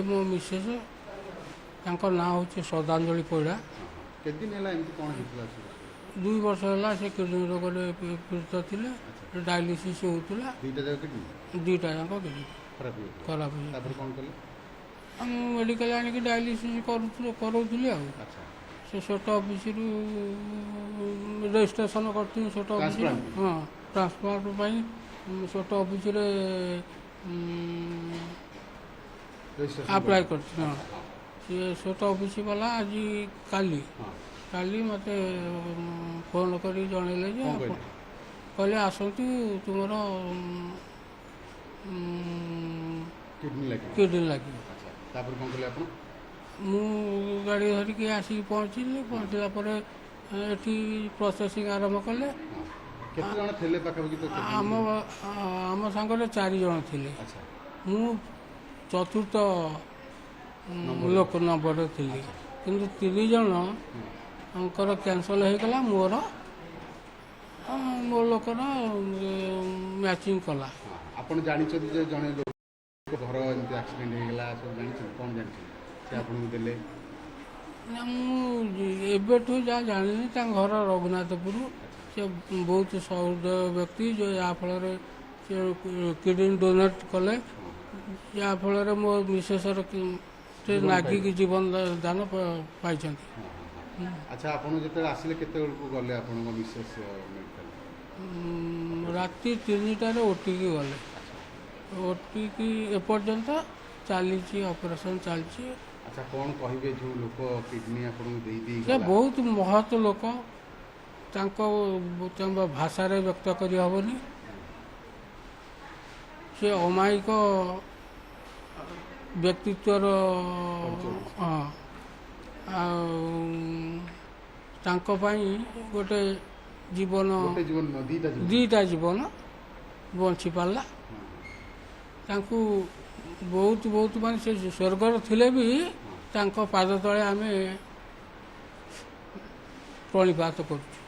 मो मिसेस ना हूँ श्रद्धांजलि पैड़ा केते दिन हैला एमती कोन हितला 2 वर्ष है से किडनी रोग पीड़ित थे डायलिसिस होता दुईटा जगह किडनी दुईटा जाक किडनी खराब हो खराब तापर कोन कले मेडिकल आनिक डायलिसिस करूली अच्छा से छोट ऑफिस रजिस्ट्रेशन करती छोट ऑफिस हाँ ट्रांसप्लांट छोट ऑफिस अप्लाई कर छोट ऑफिस वाला आज काली काली मत फोन कर जनइले कहले आसतु तुम किडनी लगे तापर कोन कले आपण मु गाड़ी धरिकी आसिक पहुँचली पहुँचला एटी प्रोसेसिंग आरंभ कले केते जण थेले पाखापाखि तो आम सांगरे 4 जन थिले अच्छा मु चतुर्थ लोक नंबर थिली किंतु 3 जन अंकर कैंसल हो गला मोर मो लोकर मैचिंग कला आपण जानि छ जे जने लोक घर एमती एक्सीडेंट हो गला सब जानि छ कोन जानि छ से आपण देले एबेठू जहाँ जानी घर रघुनाथपुर से बहुत सहृद व्यक्ति जो याफल किडनी डोनेट कले याफल मो मिसेसर नागिक जीवन दान पाई। अच्छा आपण जते आसिले केते बेलकु गले आपण मिसेस मेडिकल राति 3टार ओटिकी गले ओटिकी एपर्यंत चली ऑपरेशन चलती। अच्छा कौन कहिबे जो लोक किडनी आपन दे दी से बहुत महत लोक भाषा रे व्यक्त करी हबनी से अमायिक व्यक्तित्वर हाँ गोटे जीवन दीटा जीवन बंची पाला बहुत बहुत मान से स्वर्गर थिले भी तांको पाद तले आमे प्रणिपात करूँ।